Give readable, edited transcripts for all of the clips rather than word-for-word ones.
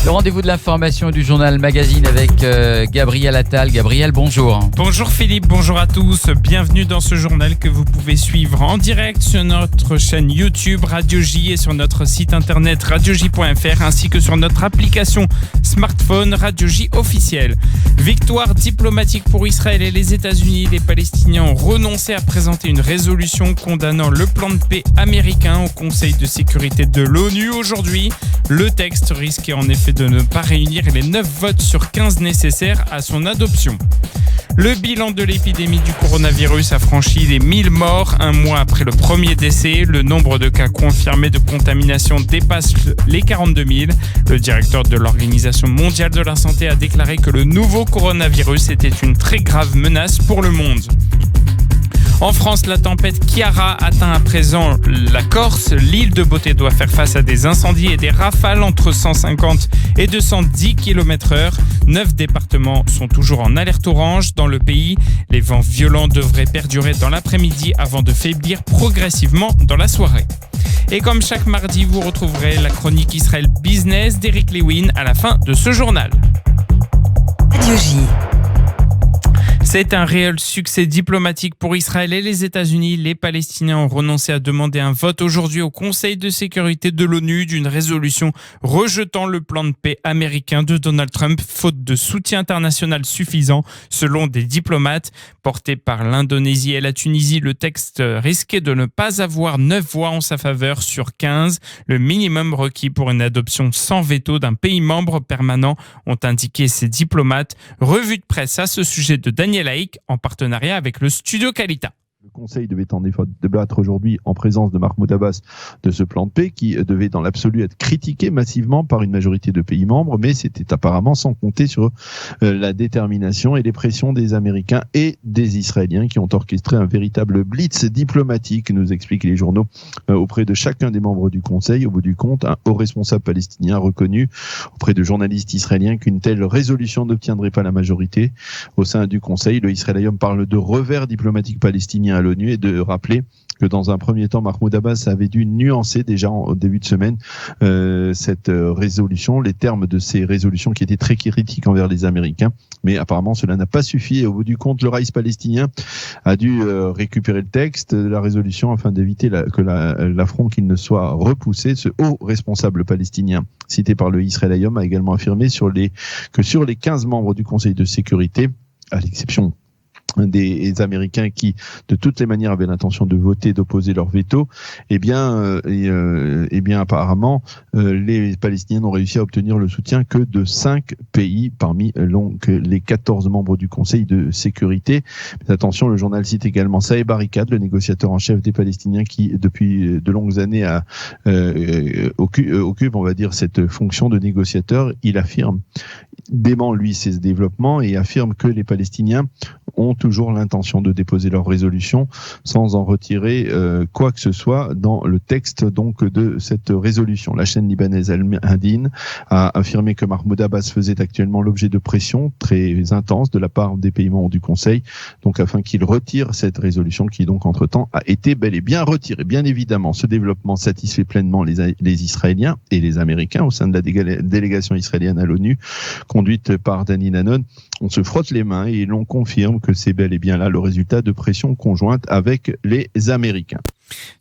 Le rendez-vous de l'information du journal Magazine avec Gabriel Attal. Gabriel, bonjour. Bonjour Philippe, bonjour à tous. Bienvenue dans ce journal que vous pouvez suivre en direct sur notre chaîne YouTube Radio J et sur notre site internet radioj.fr ainsi que sur notre application smartphone Radio J officielle. Victoire diplomatique pour Israël et les États-Unis. Les Palestiniens ont renoncé à présenter une résolution condamnant le plan de paix américain au Conseil de sécurité de l'ONU aujourd'hui. Le texte risquait en effet de ne pas réunir les 9 votes sur 15 nécessaires à son adoption. Le bilan de l'épidémie du coronavirus a franchi les 1000 morts un mois après le premier décès. Le nombre de cas confirmés de contamination dépasse les 42 000. Le directeur de l'Organisation mondiale de la santé a déclaré que le nouveau coronavirus était une très grave menace pour le monde. En France, la tempête Chiara atteint à présent la Corse. L'île de Beauté doit faire face à des incendies et des rafales entre 150 et 210 km/h. 9 départements sont toujours en alerte orange dans le pays. Les vents violents devraient perdurer dans l'après-midi avant de faiblir progressivement dans la soirée. Et comme chaque mardi, vous retrouverez la chronique Israël Business d'Eric Lewin à la fin de ce journal. Radio J. C'est un réel succès diplomatique pour Israël et les États-Unis. Les Palestiniens ont renoncé à demander un vote aujourd'hui au Conseil de sécurité de l'ONU d'une résolution rejetant le plan de paix américain de Donald Trump, faute de soutien international suffisant, selon des diplomates. Porté par l'Indonésie et la Tunisie, le texte risquait de ne pas avoir 9 voix en sa faveur sur 15, le minimum requis pour une adoption sans veto d'un pays membre permanent, ont indiqué ces diplomates. Revue de presse à ce sujet de Daniel Haïk en partenariat avec le studio Kalita. Le Conseil devait en effet débattre aujourd'hui en présence de Mahmoud Abbas de ce plan de paix qui devait dans l'absolu être critiqué massivement par une majorité de pays membres, mais c'était apparemment sans compter sur la détermination et les pressions des Américains et des Israéliens qui ont orchestré un véritable blitz diplomatique, nous expliquent les journaux, auprès de chacun des membres du Conseil. Au bout du compte, un haut responsable palestinien a reconnu auprès de journalistes israéliens qu'une telle résolution n'obtiendrait pas la majorité au sein du Conseil. Le Israël parle de revers diplomatique palestinien à l'ONU et de rappeler que dans un premier temps, Mahmoud Abbas avait dû nuancer déjà en début de semaine cette résolution, les termes de ces résolutions qui étaient très critiques envers les Américains. Mais apparemment, cela n'a pas suffi et au bout du compte, le Raïs palestinien a dû récupérer le texte de la résolution afin d'éviter que l'affront qu'il ne soit repoussé. Ce haut responsable palestinien cité par le Israël Hayom a également affirmé que sur les 15 membres du Conseil de sécurité, à l'exception des Américains qui, de toutes les manières, avaient l'intention de voter, d'opposer leur veto, apparemment, les Palestiniens n'ont réussi à obtenir le soutien que de 5 pays parmi les 14 membres du Conseil de sécurité. Mais attention, le journal cite également Saeb Arikat, le négociateur en chef des Palestiniens qui, depuis de longues années, occupe, on va dire, cette fonction de négociateur. Il dément, lui, ces développements et affirme que les Palestiniens ont toujours l'intention de déposer leur résolution sans en retirer quoi que ce soit dans le texte donc de cette résolution. La chaîne libanaise Al-Madin a affirmé que Mahmoud Abbas faisait actuellement l'objet de pressions très intenses de la part des pays membres du Conseil, donc afin qu'il retire cette résolution qui donc entre-temps a été bel et bien retirée. Bien évidemment, ce développement satisfait pleinement les Israéliens et les Américains au sein de la délégation israélienne à l'ONU, conduite par Dani Danon. On se frotte les mains et l'on confirme que c'est bel et bien là le résultat de pressions conjointes avec les Américains.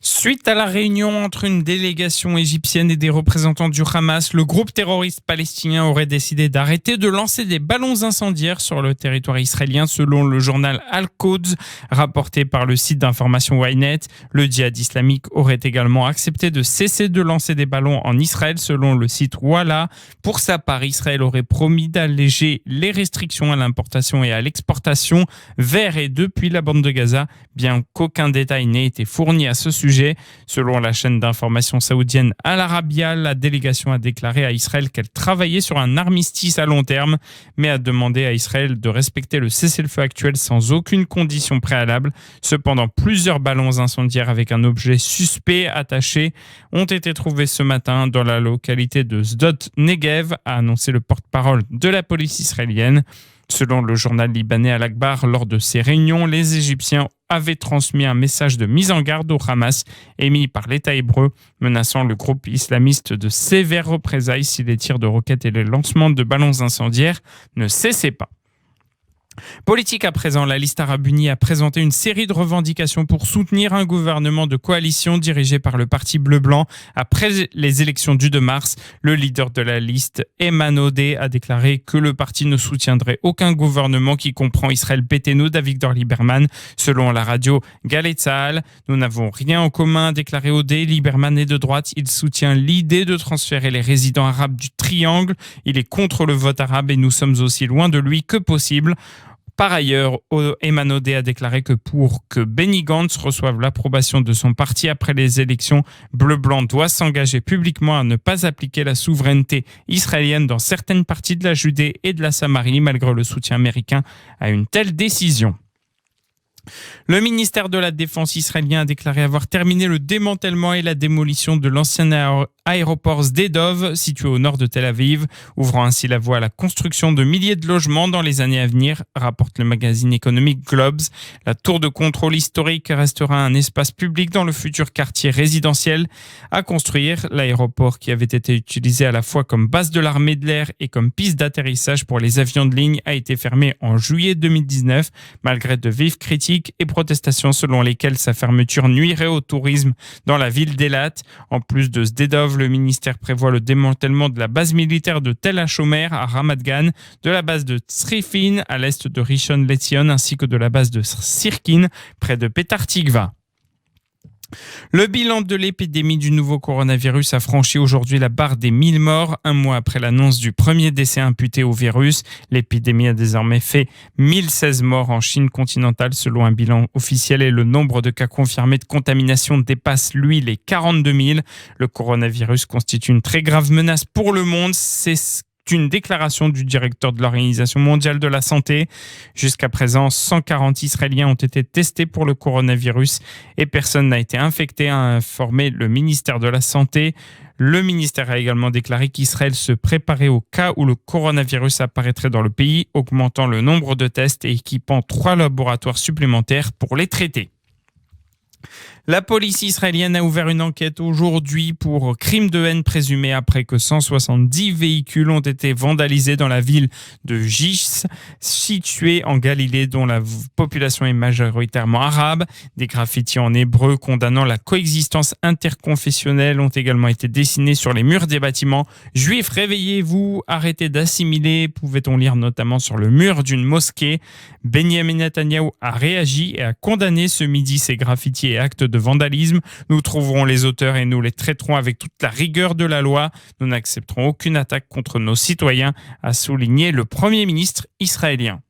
Suite à la réunion entre une délégation égyptienne et des représentants du Hamas, le groupe terroriste palestinien aurait décidé d'arrêter de lancer des ballons incendiaires sur le territoire israélien, selon le journal Al-Quds, rapporté par le site d'information Ynet. Le djihad islamique aurait également accepté de cesser de lancer des ballons en Israël, selon le site Walla. Pour sa part, Israël aurait promis d'alléger les restrictions à l'importation et à l'exportation vers et depuis la bande de Gaza, bien qu'aucun détail n'ait été fourni à ce sujet. Selon la chaîne d'information saoudienne Al Arabiya, la délégation a déclaré à Israël qu'elle travaillait sur un armistice à long terme, mais a demandé à Israël de respecter le cessez-le-feu actuel sans aucune condition préalable. Cependant, plusieurs ballons incendiaires avec un objet suspect attaché ont été trouvés ce matin dans la localité de Sdot Negev, a annoncé le porte-parole de la police israélienne. Selon le journal libanais Al-Akhbar, lors de ces réunions, les Égyptiens avait transmis un message de mise en garde au Hamas émis par l'État hébreu, menaçant le groupe islamiste de sévères représailles si les tirs de roquettes et les lancements de ballons incendiaires ne cessaient pas. Politique à présent, la liste arabe unie a présenté une série de revendications pour soutenir un gouvernement de coalition dirigé par le parti bleu-blanc. Après les élections du 2 mars, le leader de la liste, Ayman Odeh, a déclaré que le parti ne soutiendrait aucun gouvernement qui comprend Israël Beiteinu d'Avigdor Lieberman. Selon la radio Galei Tzahal, nous n'avons rien en commun, a déclaré Odeh. Lieberman est de droite, il soutient l'idée de transférer les résidents arabes du triangle. Il est contre le vote arabe et nous sommes aussi loin de lui que possible. Par ailleurs, Ayman Odeh a déclaré que pour que Benny Gantz reçoive l'approbation de son parti après les élections, Bleu-Blanc doit s'engager publiquement à ne pas appliquer la souveraineté israélienne dans certaines parties de la Judée et de la Samarie, malgré le soutien américain à une telle décision. Le ministère de la Défense israélien a déclaré avoir terminé le démantèlement et la démolition de l'ancien aéroport Sde-Dov, situé au nord de Tel Aviv, ouvrant ainsi la voie à la construction de milliers de logements dans les années à venir, rapporte le magazine économique Globes. La tour de contrôle historique restera un espace public dans le futur quartier résidentiel à construire. L'aéroport, qui avait été utilisé à la fois comme base de l'armée de l'air et comme piste d'atterrissage pour les avions de ligne, a été fermé en juillet 2019, malgré de vives critiques et protestations selon lesquelles sa fermeture nuirait au tourisme dans la ville d'Eilat. En plus de Sde-Dov, le ministère prévoit le démantèlement de la base militaire de Tel HaShomer à Ramat Gan, de la base de Tzrifin à l'est de Rishon LeZion ainsi que de la base de Sirkin près de Petah Tikva. Le bilan de l'épidémie du nouveau coronavirus a franchi aujourd'hui la barre des 1000 morts. Un mois après l'annonce du premier décès imputé au virus, l'épidémie a désormais fait 1016 morts en Chine continentale selon un bilan officiel et le nombre de cas confirmés de contamination dépasse, lui, les 42 000. Le coronavirus constitue une très grave menace pour le monde. C'est une déclaration du directeur de l'Organisation mondiale de la santé. Jusqu'à présent, 140 Israéliens ont été testés pour le coronavirus et personne n'a été infecté, a informé le ministère de la Santé. Le ministère a également déclaré qu'Israël se préparait au cas où le coronavirus apparaîtrait dans le pays, augmentant le nombre de tests et équipant 3 laboratoires supplémentaires pour les traiter. La police israélienne a ouvert une enquête aujourd'hui pour crime de haine présumé après que 170 véhicules ont été vandalisés dans la ville de Gis, située en Galilée, dont la population est majoritairement arabe. Des graffitis en hébreu condamnant la coexistence interconfessionnelle ont également été dessinés sur les murs des bâtiments. Juifs, réveillez-vous, arrêtez d'assimiler, pouvait-on lire notamment sur le mur d'une mosquée. Benjamin Netanyahu a réagi et a condamné ce midi ces graffitis et actes de vandalisme. Nous trouverons les auteurs et nous les traiterons avec toute la rigueur de la loi. Nous n'accepterons aucune attaque contre nos citoyens, a souligné le Premier ministre israélien.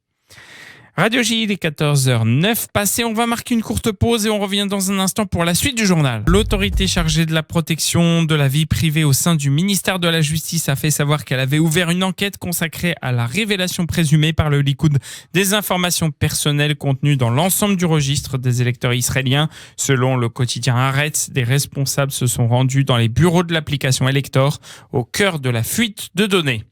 Radio J, il est 14h09 passé. On va marquer une courte pause et on revient dans un instant pour la suite du journal. L'autorité chargée de la protection de la vie privée au sein du ministère de la Justice a fait savoir qu'elle avait ouvert une enquête consacrée à la révélation présumée par le Likoud des informations personnelles contenues dans l'ensemble du registre des électeurs israéliens. Selon le quotidien Haaretz, des responsables se sont rendus dans les bureaux de l'application Elector au cœur de la fuite de données.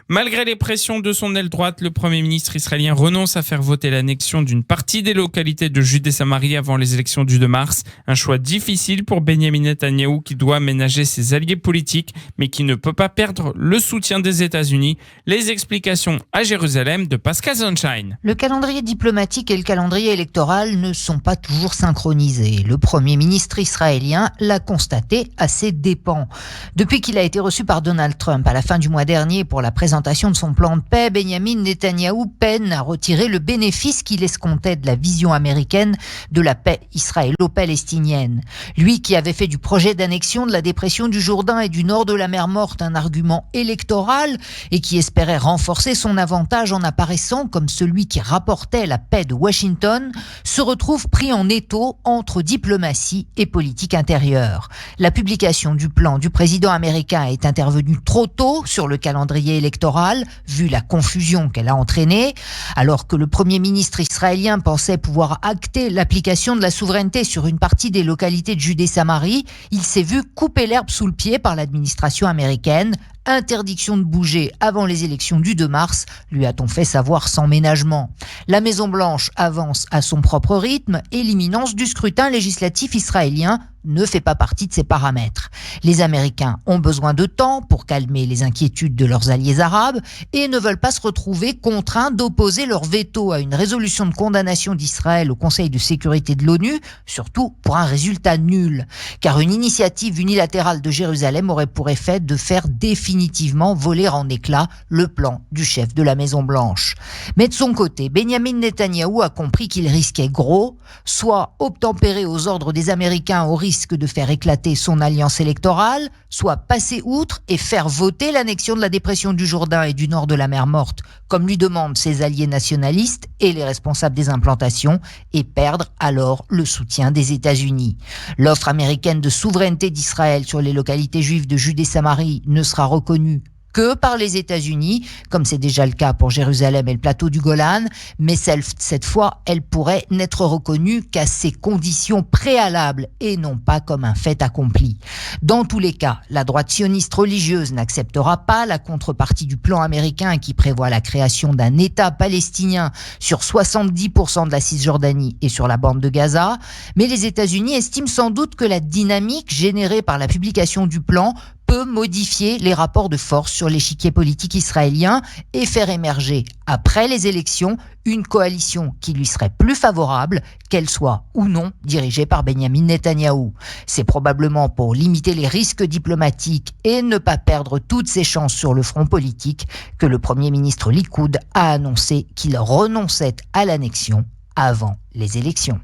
Malgré les pressions de son aile droite, le Premier ministre israélien renonce à faire voter l'annexion d'une partie des localités de Judée-Samarie avant les élections du 2 mars. Un choix difficile pour Benjamin Netanyahou qui doit ménager ses alliés politiques mais qui ne peut pas perdre le soutien des États-Unis. Les explications à Jérusalem de Pascal Sunshine. Le calendrier diplomatique et le calendrier électoral ne sont pas toujours synchronisés. Le Premier ministre israélien l'a constaté à ses dépens. Depuis qu'il a été reçu par Donald Trump à la fin du mois dernier pour la présentation de son plan de paix, Benjamin Netanyahou peine à retirer le bénéfice qu'il escomptait de la vision américaine de la paix israélo-palestinienne. Lui qui avait fait du projet d'annexion de la dépression du Jourdain et du nord de la mer Morte un argument électoral et qui espérait renforcer son avantage en apparaissant comme celui qui rapportait la paix de Washington, se retrouve pris en étau entre diplomatie et politique intérieure. La publication du plan du président américain est intervenue trop tôt sur le calendrier électoral, vu la confusion qu'elle a entraînée, alors que le Premier ministre israélien pensait pouvoir acter l'application de la souveraineté sur une partie des localités de Judée-Samarie, il s'est vu couper l'herbe sous le pied par l'administration américaine, interdiction de bouger avant les élections du 2 mars, lui a-t-on fait savoir sans ménagement. La Maison-Blanche avance à son propre rythme et l'imminence du scrutin législatif israélien ne fait pas partie de ces paramètres. Les Américains ont besoin de temps pour calmer les inquiétudes de leurs alliés arabes et ne veulent pas se retrouver contraints d'opposer leur veto à une résolution de condamnation d'Israël au Conseil de sécurité de l'ONU, surtout pour un résultat nul. Car une initiative unilatérale de Jérusalem aurait pour effet de faire définitivement voler en éclats le plan du chef de la Maison-Blanche. Mais de son côté, Benjamin Netanyahou a compris qu'il risquait gros, soit obtempérer aux ordres des Américains au risque de faire éclater son alliance électorale, soit passer outre et faire voter l'annexion de la dépression du Jourdain et du nord de la mer Morte, comme lui demandent ses alliés nationalistes et les responsables des implantations, et perdre alors le soutien des États-Unis. L'offre américaine de souveraineté d'Israël sur les localités juives de Judée-Samarie ne sera reconnue que par les États-Unis, comme c'est déjà le cas pour Jérusalem et le plateau du Golan, mais cette fois, elle pourrait n'être reconnue qu'à ses conditions préalables et non pas comme un fait accompli. Dans tous les cas, la droite sioniste religieuse n'acceptera pas la contrepartie du plan américain qui prévoit la création d'un État palestinien sur 70% de la Cisjordanie et sur la bande de Gaza, mais les États-Unis estiment sans doute que la dynamique générée par la publication du plan peut modifier les rapports de force sur l'échiquier politique israélien et faire émerger, après les élections, une coalition qui lui serait plus favorable, qu'elle soit ou non dirigée par Benjamin Netanyahou. C'est probablement pour limiter les risques diplomatiques et ne pas perdre toutes ses chances sur le front politique que le Premier ministre Likoud a annoncé qu'il renonçait à l'annexion avant les élections.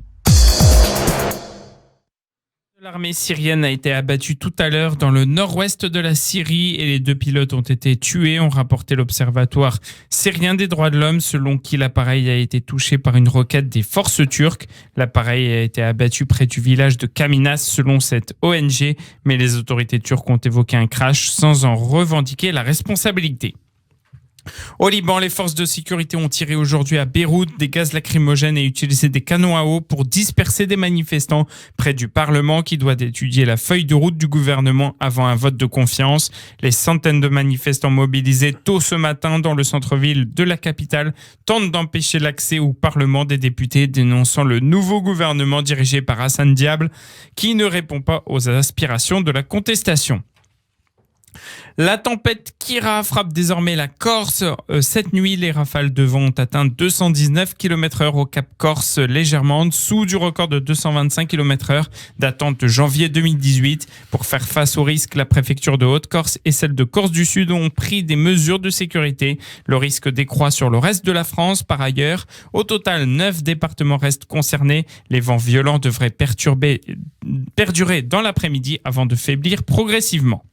L'armée syrienne a été abattue tout à l'heure dans le nord-ouest de la Syrie et les 2 pilotes ont été tués, ont rapporté l'Observatoire syrien des droits de l'homme, selon qui l'appareil a été touché par une roquette des forces turques. L'appareil a été abattu près du village de Kaminas, selon cette ONG, mais les autorités turques ont évoqué un crash sans en revendiquer la responsabilité. Au Liban, les forces de sécurité ont tiré aujourd'hui à Beyrouth des gaz lacrymogènes et utilisé des canons à eau pour disperser des manifestants près du Parlement qui doit étudier la feuille de route du gouvernement avant un vote de confiance. Les centaines de manifestants mobilisés tôt ce matin dans le centre-ville de la capitale tentent d'empêcher l'accès au Parlement des députés, dénonçant le nouveau gouvernement dirigé par Hassan Diab qui ne répond pas aux aspirations de la contestation. La tempête Kira frappe désormais la Corse. Cette nuit, les rafales de vent ont atteint 219 km/h au Cap Corse, légèrement en dessous du record de 225 km/h datant de janvier 2018. Pour faire face au risque, la préfecture de Haute-Corse et celle de Corse du Sud ont pris des mesures de sécurité. Le risque décroît sur le reste de la France par ailleurs. Au total, 9 départements restent concernés. Les vents violents devraient perdurer dans l'après-midi avant de faiblir progressivement.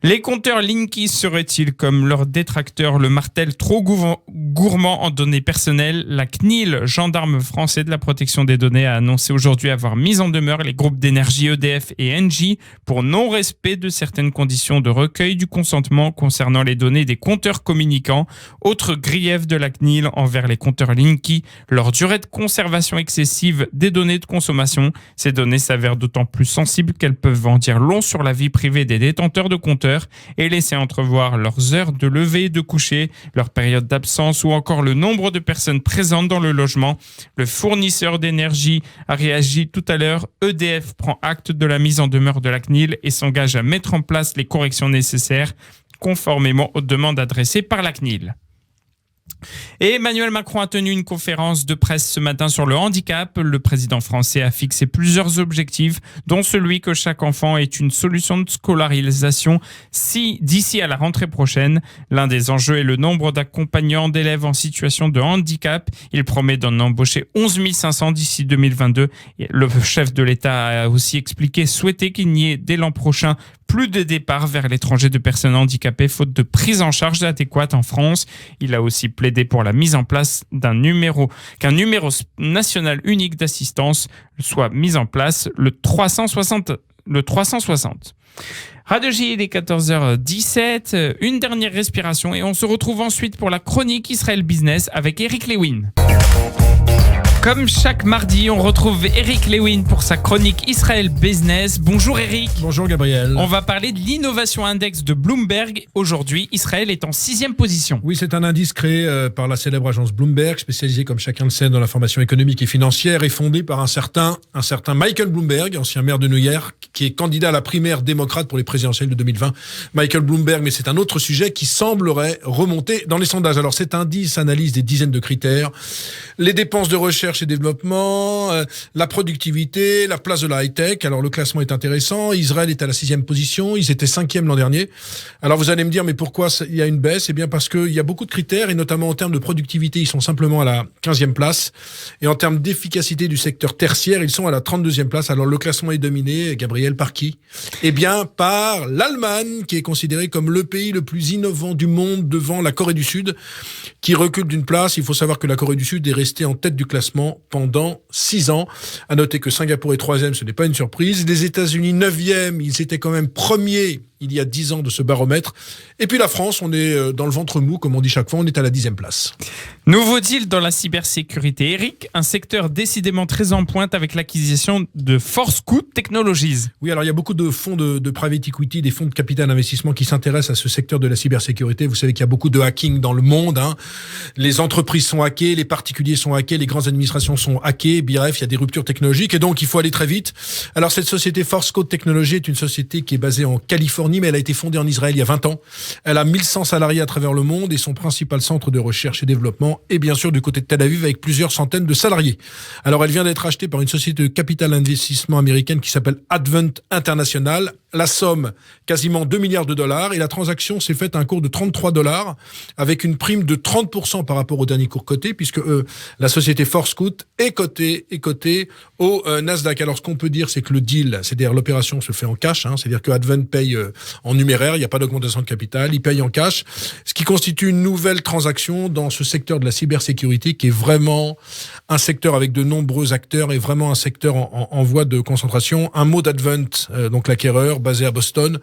Les compteurs Linky seraient-ils, comme leurs détracteurs le martèlent, trop gourmands en données personnelles? La CNIL, gendarme français de la protection des données, a annoncé aujourd'hui avoir mis en demeure les groupes d'énergie EDF et Engie pour non-respect de certaines conditions de recueil du consentement concernant les données des compteurs communicants. Autre grief de la CNIL envers les compteurs Linky, leur durée de conservation excessive des données de consommation. Ces données s'avèrent d'autant plus sensibles qu'elles peuvent en dire long sur la vie privée des détenteurs de compteurs et laisser entrevoir leurs heures de lever et de coucher, leur période d'absence ou encore le nombre de personnes présentes dans le logement. Le fournisseur d'énergie a réagi tout à l'heure. EDF prend acte de la mise en demeure de la CNIL et s'engage à mettre en place les corrections nécessaires conformément aux demandes adressées par la CNIL. Et Emmanuel Macron a tenu une conférence de presse ce matin sur le handicap. Le président français a fixé plusieurs objectifs, dont celui que chaque enfant ait une solution de scolarisation d'ici à la rentrée prochaine. L'un des enjeux est le nombre d'accompagnants d'élèves en situation de handicap. Il promet d'en embaucher 11 500 d'ici 2022. Le chef de l'État a aussi expliqué souhaiter qu'il n'y ait dès l'an prochain plus de départs vers l'étranger de personnes handicapées faute de prise en charge adéquate en France. Il a aussi plaidé pour la mise en place qu'un numéro national unique d'assistance soit mis en place, le 360. Radio J, il est 14h17, une dernière respiration et on se retrouve ensuite pour la chronique Israël Business avec Eric Lewin. Comme chaque mardi, on retrouve Eric Lewin pour sa chronique Israël Business. Bonjour Eric. Bonjour Gabriel. On va parler de l'innovation index de Bloomberg. Aujourd'hui, Israël est en 6e position. Oui, c'est un indice créé par la célèbre agence Bloomberg, spécialisée comme chacun le sait dans l'information économique et financière, et fondé par un certain Michael Bloomberg, ancien maire de New York, qui est candidat à la primaire démocrate pour les présidentielles de 2020. Michael Bloomberg, mais c'est un autre sujet qui semblerait remonter dans les sondages. Alors cet indice analyse des dizaines de critères, les dépenses de recherche et développement, la productivité, la place de la high-tech. Alors le classement est intéressant. Israël est à la 6e position. Ils étaient 5e l'an dernier. Alors vous allez me dire, mais pourquoi il y a une baisse? Eh bien parce qu'il y a beaucoup de critères, et notamment en termes de productivité, ils sont simplement à la 15e place. Et en termes d'efficacité du secteur tertiaire, ils sont à la 32e place. Alors le classement est dominé, Gabriel, par qui? Eh bien par l'Allemagne, qui est considérée comme le pays le plus innovant du monde devant la Corée du Sud, qui recule d'une place. Il faut savoir que la Corée du Sud est restée en tête du classement pendant 6 ans. À noter que Singapour est 3e, ce n'est pas une surprise. Les États-Unis 9e, ils étaient quand même premiers il y a 10 ans de ce baromètre. Et puis la France, on est dans le ventre mou, comme on dit chaque fois, on est à la 10e place. Nouveau deal dans la cybersécurité. Eric, un secteur décidément très en pointe avec l'acquisition de Forscout Technologies. Oui, alors il y a beaucoup de fonds de private equity, des fonds de capital investissement qui s'intéressent à ce secteur de la cybersécurité. Vous savez qu'il y a beaucoup de hacking dans le monde. Les entreprises sont hackées, les particuliers sont hackés, les grandes administrations sont hackées. Bref, il y a des ruptures technologiques et donc il faut aller très vite. Alors cette société Forscout Technologies est une société qui est basée en Californie, mais elle a été fondée en Israël il y a 20 ans. Elle a 1100 salariés à travers le monde et son principal centre de recherche et développement est bien sûr du côté de Tel Aviv avec plusieurs centaines de salariés. Alors elle vient d'être achetée par une société de capital investissement américaine qui s'appelle Advent International. La somme, quasiment 2 milliards de dollars, et la transaction s'est faite à un cours de 33 $ avec une prime de 30% par rapport au dernier cours coté, puisque la société Forscout est cotée au Nasdaq. Alors ce qu'on peut dire, c'est que le deal, c'est-à-dire l'opération se fait en cash, c'est-à-dire que Advent paye en numéraire, il n'y a pas d'augmentation de capital, il paye en cash, ce qui constitue une nouvelle transaction dans ce secteur de la cybersécurité qui est vraiment un secteur avec de nombreux acteurs et vraiment un secteur en voie de concentration. Un mot d'Advent, donc l'acquéreur, basé à Boston,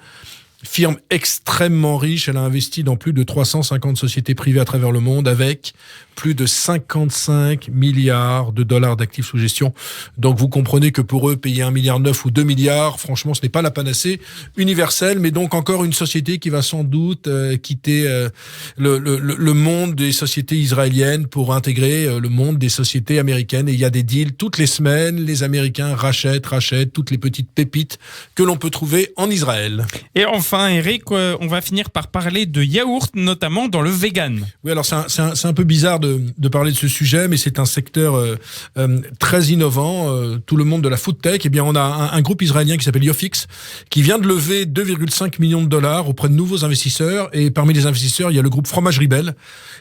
firme extrêmement riche. Elle a investi dans plus de 350 sociétés privées à travers le monde avec plus de 55 milliards de dollars d'actifs sous gestion. Donc vous comprenez que pour eux, payer 1,9 milliard ou 2 milliards, franchement, ce n'est pas la panacée universelle, mais donc encore une société qui va sans doute quitter le monde des sociétés israéliennes pour intégrer le monde des sociétés américaines. Et il y a des deals toutes les semaines. Les Américains rachètent toutes les petites pépites que l'on peut trouver en Israël. Et enfin, Eric, on va finir par parler de yaourt, notamment dans le vegan. Oui, alors c'est un peu bizarre de parler de ce sujet, mais c'est un secteur très innovant. Tout le monde de la food tech, eh bien, on a un groupe israélien qui s'appelle Yofix, qui vient de lever 2,5 millions de dollars auprès de nouveaux investisseurs. Et parmi les investisseurs, il y a le groupe Fromagerie Belle,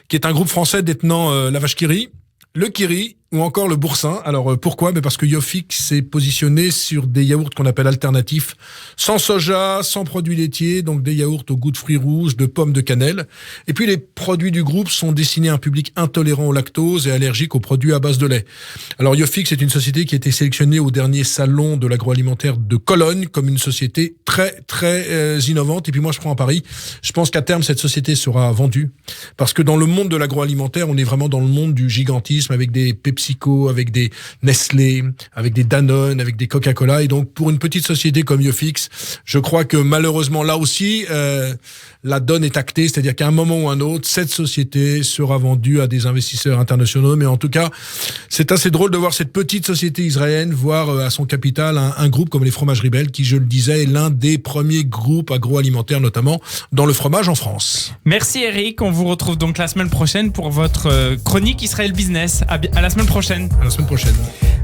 qui est un groupe français détenant la vache qui rit, le kiri ou encore le boursin. Alors pourquoi? Parce que Yofix s'est positionné sur des yaourts qu'on appelle alternatifs, sans soja, sans produits laitiers, donc des yaourts au goût de fruits rouges, de pommes, de cannelle. Et puis les produits du groupe sont destinés à un public intolérant au lactose et allergique aux produits à base de lait. Alors Yofix est une société qui a été sélectionnée au dernier salon de l'agroalimentaire de Cologne comme une société très très innovante. Et puis moi je prends un pari, je pense qu'à terme cette société sera vendue, parce que dans le monde de l'agroalimentaire, on est vraiment dans le monde du gigantisme avec des PepsiCo, avec des Nestlé, avec des Danone, avec des Coca-Cola. Et donc, pour une petite société comme Yofix, je crois que malheureusement, là aussi, la donne est actée. C'est-à-dire qu'à un moment ou un autre, cette société sera vendue à des investisseurs internationaux. Mais en tout cas, c'est assez drôle de voir cette petite société israélienne voir à son capital un groupe comme les Fromageries Belles, qui, je le disais, est l'un des premiers groupes agroalimentaires, notamment dans le fromage en France. Merci Eric. On vous retrouve donc la semaine prochaine pour votre chronique Israël Business. À la semaine prochaine. À la semaine prochaine.